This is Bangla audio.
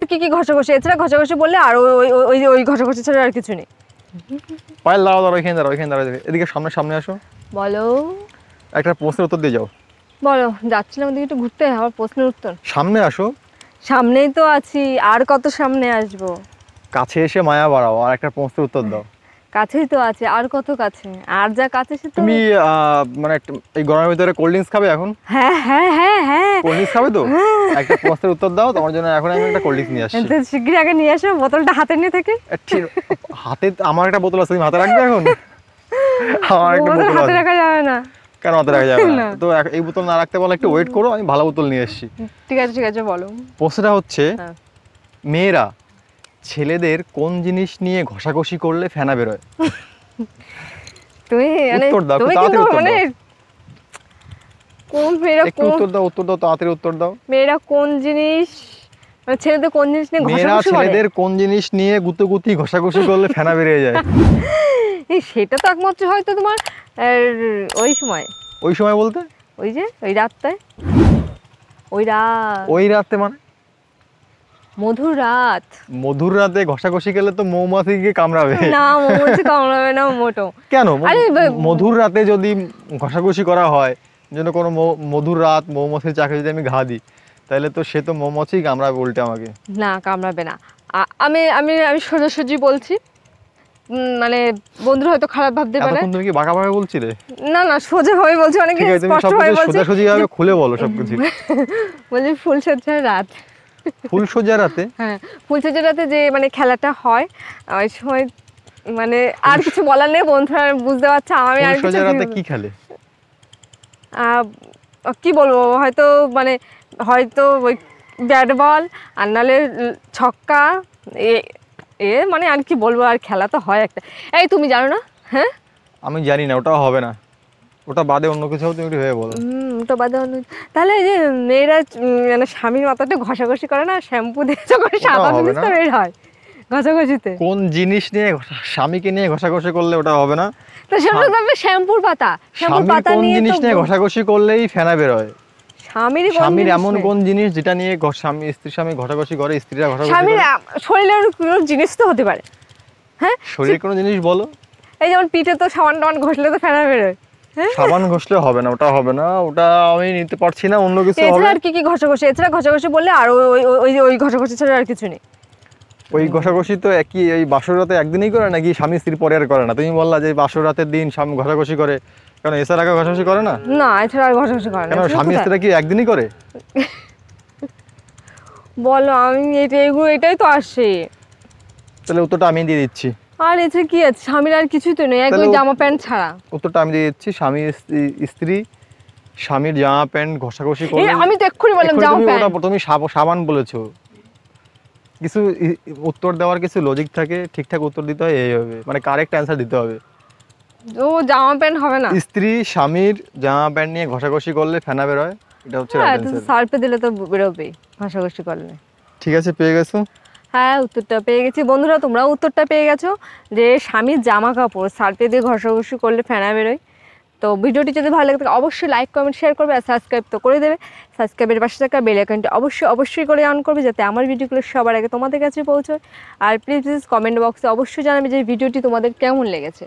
কি কি ঘষাঘষি, এছাড়া ঘষাঘষি বললে আর ওই ওই ওই ঘষাঘষি ছাড়া আর কিছু নেই। পায়েল দাঁড়াও দাঁড়াও, এখানে দাঁড়াও, এখানে দাঁড়াও, এদিকে সামনে সামনে আসো। বলো একটা প্রশ্নের উত্তর দিয়ে যাও। বলো, যাচ্ছিলাম ওদিকে একটু ঘুরতে, আমার প্রশ্নের উত্তর। সামনে আসো। সামনেই তো আছি, আর কত সামনে আসবো? কাছে এসে মায়া বাড়াও আর একটা প্রশ্নের উত্তর দাও। কাছেই তো আছে, আর কত কাছে, আর যা কাছে সে তো। তুমি মানে এই গরমের ভিতরে কোল্ড ড্রিঙ্কস খাবে এখন? হ্যাঁ হ্যাঁ হ্যাঁ হ্যাঁ। কোল্ড ড্রিঙ্কস খাবে তো? একটা প্রশ্নের উত্তর দাও, তোমার জন্য এখন আমি একটা কোল্ড ড্রিঙ্কস নিয়ে আসছি। শিগগিরই আগে নিয়ে আসো, বোতলটা হাতে নিয়ে থেকে। হাতে আমার একটা বোতল আছে, তুমি হাতে রাখবে এখন? আমার একটা বোতল বোতল হাতে আছে। রাখা যাবে না। কেন হাতে রাখা যাবে না? না। তো এই বোতল না রাখতে বলো, একটু ওয়েট করো, আমি ভালো বোতল নিয়ে এসেছি। ঠিক আছে ঠিক আছে, বলো। প্রশ্নটা হচ্ছে, হ্যাঁ। মেয়েরা ছেলেদের কোন জিনিস নিয়ে ঘষাঘষি করলে ফেনা বেরোয়? তুমি মানে উত্তর দাও, তুমি তাড়াতাড়ি কিন্তু উত্তর মানে দাও। কোন মেয়েরা একটু কোন উত্তর দাও, তাড়াতাড়ি উত্তর দাও। মেয়েরা কোন জিনিস, মানে ছেলেদের কোন জিনিস নিয়ে মেয়েরা ঘষাঘষি করে? ছেলেদের কোন জিনিস নিয়ে গুতোগুতি ঘষাঘষি করলে ফেনা বেরিয়ে যায়? এই সেটা তো একমাত্র হয়তো তোমার ওই সময়, ওই সময় বলতে? ওই যে ওই রাতটায়, ওই রাত, ওই রাতে মানে? মধুর রাত। মধুর রাতে ঘষাঘষি করলে তো মৌমাছিকে কামড়াবে। না মৌমাছি কামড়াবে না মোটো। কেন? আরে মধুর রাতে যদি ঘষাঘষি করা হয়, যেন কোনো মধুর রাত মৌমাছির চাকে যদি আমি ঘা দিই, তাহলে তো সে তো মৌমাছি কামড়াবে উল্টে আমাকে। না কামড়াবে না। আমি আমি আমি সোজাসুজি বলছি, মানে বন্ধুরা হয়তো খারাপ ভাবতে পারে। এতক্ষণ তুমি কি বাঁকা বাঁকা বলছিলে? না না সোজা ভাবে বলছি, অনেক ঠিক আছে, তুমি স্পষ্ট ভাবে সবকিছু বলছি। সোজাসুজি ভাবে খুলে বলো সবকিছু। বলছি ফুলসজ্জার রাত। ফুলসজ্জা রাতে? হ্যাঁ, ফুলসজ্জার রাতে যে মানে খেলাটা হয়, ওই সময় মানে আর কিছু বলার নেই, বন্ধুরা বুঝতে পারছে আমি আর কিছু। ফুলসজ্জা রাতে কি খেলে? কি বলবো, হয়তো মানে হয়তো ওই ব্যাট বল আর নাহলে ছক্কা, এ এ মানে আর কি বলবো, আর খেলা তো হয় একটা। এই তুমি জানো না? হ্যাঁ আমি জানি না, ওটাও হবে না, ওটা বাদে অন্য কিছু হবে, তুমি একটু ভেবে বলো। তো বাদে তাহলে এই যে মেয়েরা মানে স্বামীর মাথাটা ঘষাঘষি করে না, শ্যাম্পু দিয়ে যখন সাদা হবে জিনিসটা না। বের হয় ঘষাঘষিতে। কোন জিনিস নিয়ে স্বামীকে নিয়ে ঘষাঘষি করলে ওটা হবে না? তো সেটা তো হবে শ্যাম্পুর পাতা, শ্যাম্পুর স্বামীর পাতা কোন নিয়ে জিনিস নিয়ে তো ঘষাঘষি করলেই ফেনা বেরোয়? স্বামীর এমন স্বামীর কোন জিনিস যেটা নিয়ে স্বামী ঘষাঘষি করে, স্ত্রীরা ঘষাঘষি স্বামীর করে? শরীরের কোনো জিনিস তো হতে পারে। হ্যাঁ, শরীরের কোনো জিনিস বলো। এই যেমন পিঠে তো সাবান টাবান ঘষলে তো ফেনা বেরোয়। সাবান ঘষলে হবে না, ওটা হবে না, ওটা আমি নিতে পারছি না, অন্য কিছু হবে। এছাড়া আর কি কি ঘষাঘষি, এছাড়া ঘষাঘষি বললে আর ওই ওই ওই ঘষাঘষি ছাড়া আর কিছু নেই। ওই ঘষাঘষি তো একই, এই বাসর রাতে একদিনই করে নাকি স্বামী স্ত্রী পরে আর করে না? তুমি বললা যে বাসর রাতের দিন স্বামী ঘষাঘষি করে, কেন এছাড়া আগে ঘষাঘষি করে না? না এছাড়া আর ঘষাঘষি করে না। কেন স্বামী স্ত্রীরা কি একদিনই করে? বলো, আমি এটাই তো আসে। তাহলে উত্তরটা আমি দিয়ে দিচ্ছি। আর এছাড়া কি আছে, স্বামীর আর কিছুই তো নেই, একদম জামা প্যান্ট ছাড়া। উত্তরটা আমি দিয়ে দিচ্ছি, স্ত্রী স্বামীর জামা প্যান্ট ঘষাঘষি করলে। আমি তো এক্ষুনি বললাম জামা প্যান্ট। তুমি সাবান বলেছো। কিছু উত্তর দেওয়ার কিছু লজিক থাকে, ঠিকঠাক উত্তর দিতে হয়, এই হবে মানে কারেক্ট অ্যান্সার দিতে হবে। ও জামা প্যান্ট হবে না। স্ত্রী স্বামীর জামা প্যান্ট নিয়ে ঘষাঘষি করলে ফেনা বেরোয়, এটা হচ্ছে রাইট অ্যান্সার। সার্ফে দিলে তো বেরোবেই ঘষাঘষি করলে। ঠিক আছে, পেয়ে গেছো? হ্যাঁ উত্তরটা পেয়ে গেছি। বন্ধুরা তোমরাও উত্তরটা পেয়ে গেছো, যে স্বামীর জামা কাপড় সার্ফে দিয়ে ঘষাঘষি করলে ফেনা বেরোয়। তো ভিডিওটি যদি ভালো লাগে থাকে অবশ্যই লাইক কমেন্ট শেয়ার করবে, আর সাবস্ক্রাইব তো করে দেবে। সাবস্ক্রাইবের পাশে থাকা বেল আইকনটি অবশ্যই করে অন করবে, যাতে আমার ভিডিওগুলো সবার আগে তোমাদের কাছে পৌঁছয়। আর প্লিজ কমেন্ট বক্সে অবশ্যই জানাবে যে ভিডিওটি তোমাদের কেমন লেগেছে।